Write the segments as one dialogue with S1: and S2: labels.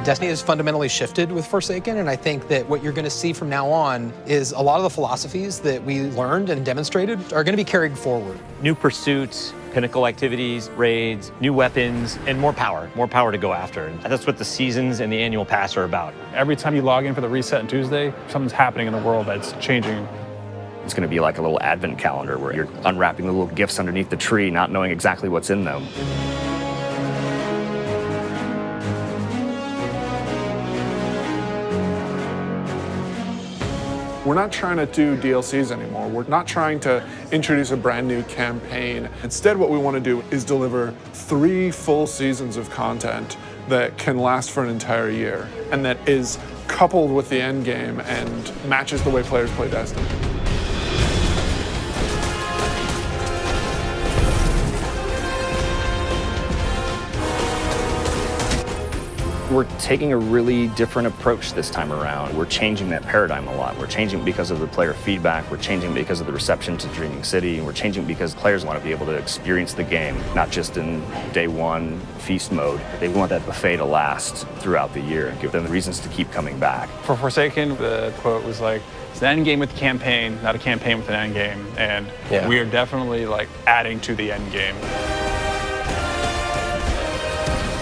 S1: Destiny has fundamentally shifted with Forsaken, and I think that what you're going to see from now on is a lot of the philosophies that we learned and demonstrated are going to be carried forward.
S2: New pursuits, pinnacle activities, raids, new weapons, and more power to go after. And that's what the seasons and the annual pass are about.
S3: Every time you log in for the reset on Tuesday, something's happening in the world that's changing.
S4: It's going to be like a little advent calendar where you're unwrapping the little gifts underneath the tree, not knowing exactly what's in them.
S5: We're not trying to do DLCs anymore. We're not trying to introduce a brand new campaign. Instead, what we want to do is deliver 3 full seasons of content that can last for an entire year and that is coupled with the end game and matches the way players play Destiny.
S4: We're taking a really different approach this time around. We're changing that paradigm a lot. We're changing because of the player feedback. We're changing because of the reception to Dreaming City. And we're changing because players want to be able to experience the game, not just in day one feast mode. They want that buffet to last throughout the year and give them the reasons to keep coming back.
S3: For Forsaken, the quote was like, it's an end game with a campaign, not a campaign with an end game. And we are definitely like adding to the end game.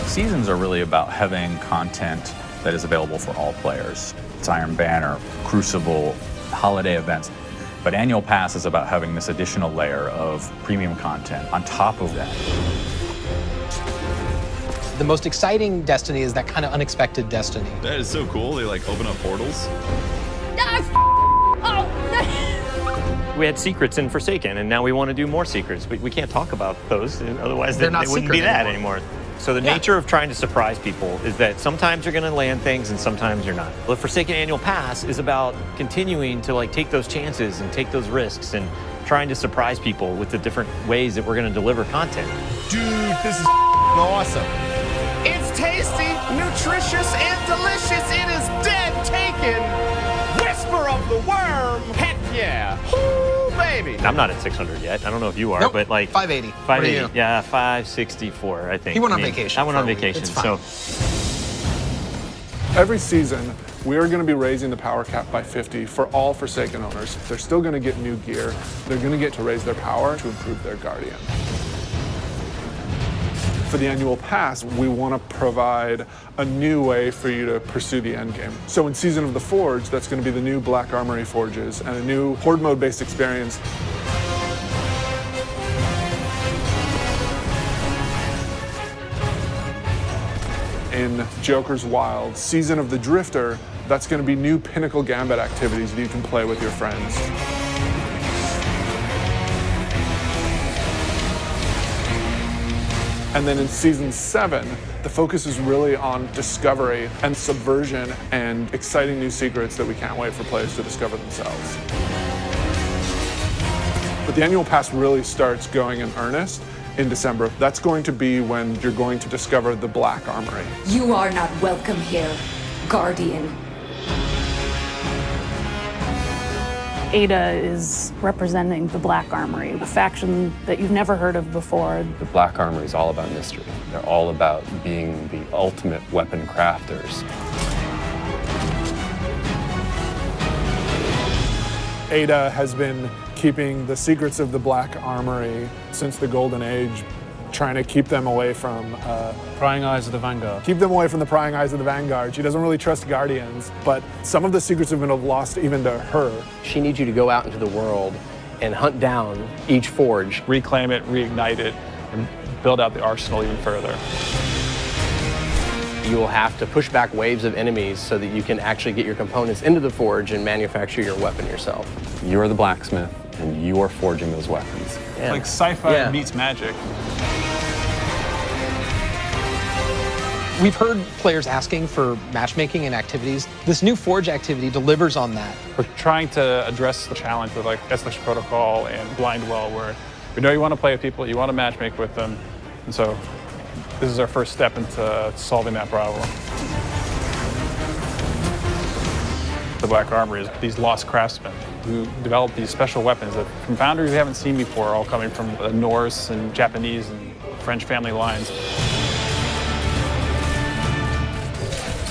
S6: Seasons are really about having content that is available for all players. It's Iron Banner, Crucible, holiday events. But Annual Pass is about having this additional layer of premium content on top of that.
S1: The most exciting Destiny is that kind of unexpected Destiny.
S7: That is so cool. They like open up portals.
S2: We had secrets in Forsaken, and now we want to do more secrets. We can't talk about those, otherwise
S1: They're not
S2: it wouldn't be that anymore. So the nature of trying to surprise people is that sometimes you're going to land things and sometimes you're not. The Forsaken Annual Pass is about continuing to like take those chances and take those risks and trying to surprise people with the different ways that we're going to deliver content.
S8: Dude, this is awesome. It's tasty, nutritious, and delicious. It is dead taken. Whisper of the worm. Heck yeah. Woo, baby.
S2: I'm not at 600 yet. I don't know if you are,
S1: Nope,
S2: but like
S1: 580.
S2: 580. Yeah, 564, I think.
S1: He went on vacation.
S2: I went on
S1: for a week.
S2: vacation,
S1: It's fine.
S2: so
S5: Every season, we are going to be raising the power cap by 50 for all Forsaken owners. They're still going to get new gear. They're going to get to raise their power to improve their Guardian. For the annual pass, we want to provide a new way for you to pursue the end game. So in Season of the Forge, that's going to be the new Black Armory forges and a new Horde mode-based experience. In Joker's Wild, Season of the Drifter, that's going to be new Pinnacle Gambit activities that you can play with your friends. And then in Season 7, the focus is really on discovery and subversion and exciting new secrets that we can't wait for players to discover themselves. But the annual pass really starts going in earnest in December. That's going to be when you're going to discover the Black Armory.
S9: You are not welcome here, Guardian.
S10: Ada is representing the Black Armory, a faction that you've never heard of before.
S11: The Black Armory is all about mystery. They're all about being the ultimate weapon crafters.
S5: Ada has been keeping the secrets of the Black Armory since the Golden Age, trying to keep them away from
S3: Prying eyes of the Vanguard.
S5: keep them away from the prying eyes of the Vanguard. She doesn't really trust Guardians, but some of the secrets have been lost even to her.
S12: She needs you to go out into the world and hunt down each forge.
S3: Reclaim it, reignite it, and build out the arsenal even further.
S12: You will have to push back waves of enemies so that you can actually get your components into the forge and manufacture your weapon yourself.
S11: You're the blacksmith, and you are forging those weapons.
S3: It's like sci-fi meets magic.
S1: We've heard players asking for matchmaking and activities. This new Forge activity delivers on that.
S3: We're trying to address the challenge with like Escalation Protocol and Blindwell, where we know you want to play with people, you want to matchmake with them, and so this is our first step into solving that problem. The Black Armory is these lost craftsmen who develop these special weapons that from founders we haven't seen before, all coming from the Norse and Japanese and French family lines.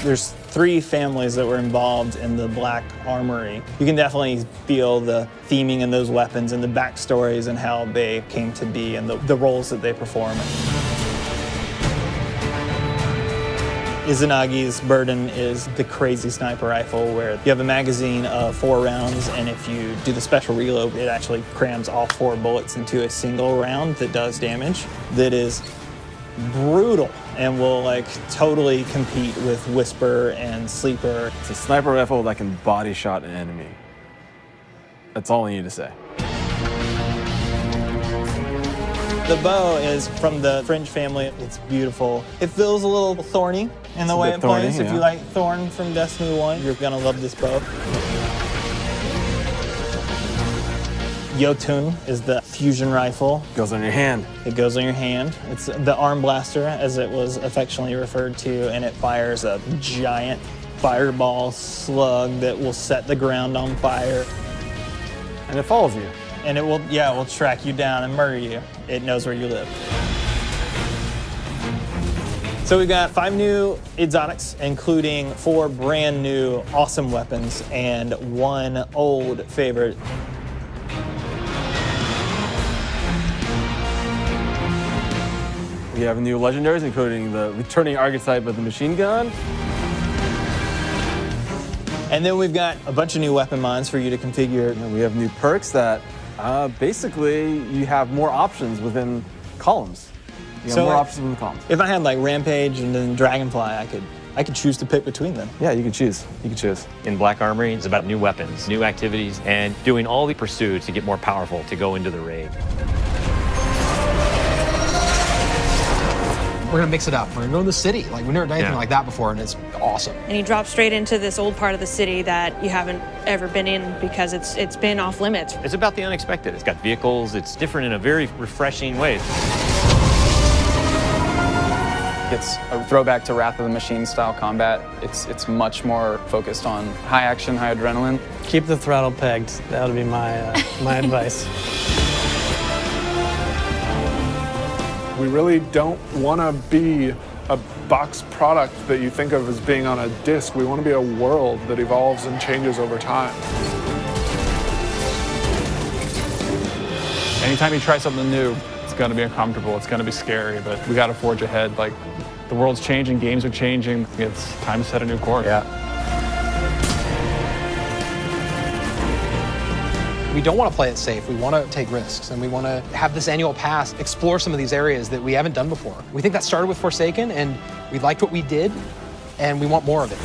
S13: There's 3 families that were involved in the Black Armory. You can definitely feel the theming in those weapons and the backstories and how they came to be and the roles that they perform. Izanagi's burden is the crazy sniper rifle where you have a magazine of 4 rounds, and if you do the special reload, it actually crams all 4 bullets into a single round that does damage. That is brutal and will like totally compete with Whisper and Sleeper.
S14: It's a sniper rifle that can body shot an enemy. That's all I need to say.
S13: The bow is from the Fringe family. It's beautiful. It feels a little thorny in the way it plays. If you like Thorn from Destiny 1, you're gonna love this bow. Jotun is the fusion rifle.
S14: Goes on your hand.
S13: It goes on your hand. It's the arm blaster, as it was affectionately referred to, and it fires a giant fireball slug that will set the ground on fire.
S14: And it follows you.
S13: And it will track you down and murder you. It knows where you live. So we've got 5 new exotics, including 4 brand new awesome weapons and 1 old favorite.
S14: We have new legendaries, including the returning archetype of the machine gun.
S13: And then we've got a bunch of new weapon mods for you to configure.
S14: And we have new perks that basically you have more options within columns. You have more options within columns.
S13: If I had like Rampage and then Dragonfly, I could choose to pick between them.
S14: Yeah, you can choose. You can choose.
S2: In Black Armory, it's about new weapons, new activities, and doing all the pursuits to get more powerful to go into the raid.
S1: We're gonna mix it up. We're gonna go in the city. Like, we've never done anything like that before, and it's awesome.
S15: And you drop straight into this old part of the city that you haven't ever been in because it's been off limits.
S2: It's about the unexpected. It's got vehicles. It's different in a very refreshing way.
S16: It's a throwback to Wrath of the Machine style combat. It's much more focused on high action, high adrenaline.
S17: Keep the throttle pegged. That would be my my advice.
S5: We really don't want to be a box product that you think of as being on a disc. We want to be a world that evolves and changes over time.
S3: Anytime you try something new, it's going to be uncomfortable, it's going to be scary, but we got to forge ahead. Like, the world's changing, games are changing. It's time to set a new course.
S14: Yeah.
S1: We don't want to play it safe. We want to take risks, and we want to have this annual pass explore some of these areas that we haven't done before. We think that started with Forsaken, and we liked what we did, and we want more of it.